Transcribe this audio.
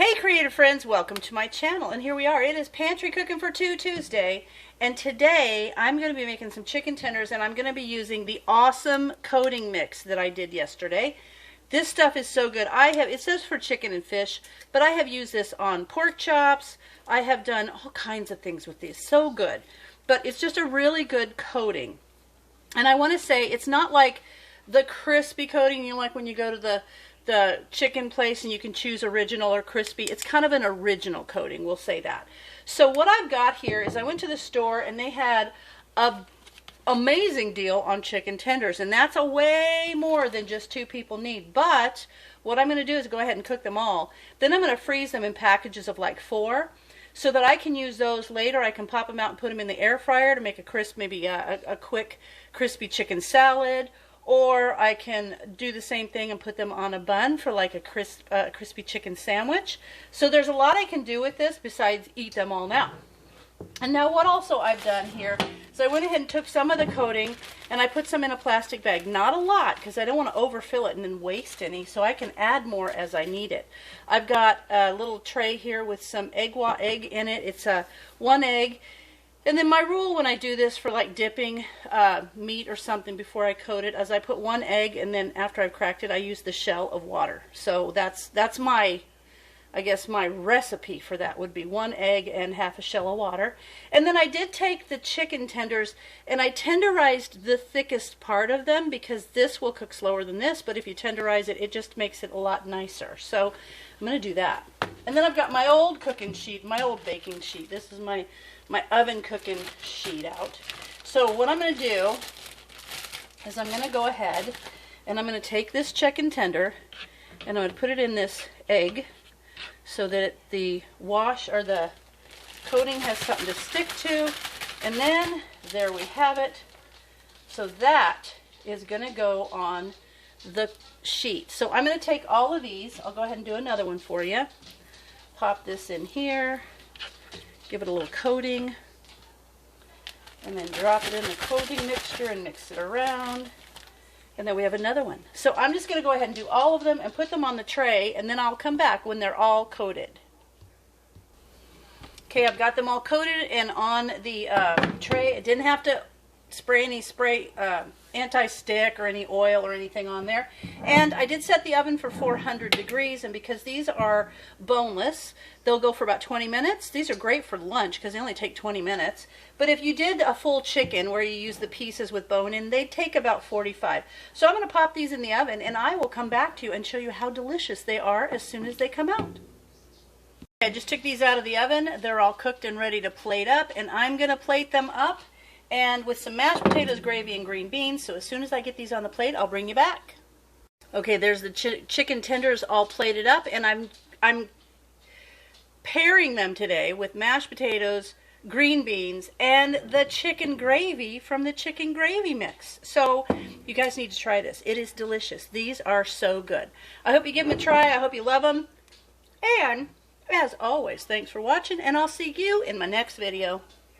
Hey creative friends, welcome to my channel, and here we are. It is Pantry Cooking for Two Tuesday, and today I'm going to be making some chicken tenders, and I'm going to be using the awesome coating mix that I did yesterday. This stuff is so good. It says for chicken and fish, but I have used this on pork chops. I have done all kinds of things with these. So good. But it's just a really good coating. And I want to say it's not like the crispy coating, you know, like when you go to the chicken place and you can choose original or crispy. It's kind of an original coating, we'll say that. So what I've got here is I went to the store and they had a amazing deal on chicken tenders, and that's a way more than just two people need. But what I'm going to do is go ahead and cook them all. Then I'm going to freeze them in packages of like 4 so that I can use those later. I can pop them out and put them in the air fryer to make a crisp, maybe a quick crispy chicken salad. Or I can do the same thing and put them on a bun for like a crispy chicken sandwich. So there's a lot I can do with this besides eat them all now. And now what also I've done here is I went ahead and took some of the coating and I put some in a plastic bag. Not a lot because I don't want to overfill it and then waste any, so I can add more as I need it. I've got a little tray here with some egg in it. It's 1 egg. And then my rule when I do this for like dipping meat or something before I coat it is I put 1 egg, and then after I've cracked it I use the shell of water. So that's my, I guess my recipe for that would be 1 egg and half a shell of water. And then I did take the chicken tenders and I tenderized the thickest part of them because this will cook slower than this, but if you tenderize it, it just makes it a lot nicer. So I'm going to do that. And then I've got my old cooking sheet, my old baking sheet. This is my oven cooking sheet out. So what I'm going to do is I'm going to go ahead and I'm going to take this chicken tender and I'm going to put it in this egg so that the wash or the coating has something to stick to. And then there we have it. So that is going to go on the sheet. So I'm going to take all of these. I'll go ahead and do another one for you. Pop this in here. Give it a little coating, and then drop it in the coating mixture and mix it around. And then we have another one. So I'm just going to go ahead and do all of them and put them on the tray, and then I'll come back when they're all coated. Okay, I've got them all coated and on the tray. I didn't have to spray any anti-stick or any oil or anything on there. And I did set the oven for 400 degrees, and because these are boneless, they'll go for about 20 minutes. These are great for lunch because they only take 20 minutes. But if you did a full chicken where you use the pieces with bone in, they'd take about 45. So I'm going to pop these in the oven, and I will come back to you and show you how delicious they are as soon as they come out. I just took these out of the oven. They're all cooked and ready to plate up, and I'm going to plate them up and with some mashed potatoes, gravy, and green beans. So as soon as I get these on the plate, I'll bring you back. Okay, there's the chicken tenders all plated up, and I'm pairing them today with mashed potatoes, green beans, and the chicken gravy from the chicken gravy mix. So you guys need to try this. It is delicious. These are so good. I hope you give them a try. I hope you love them. And as always, thanks for watching, and I'll see you in my next video.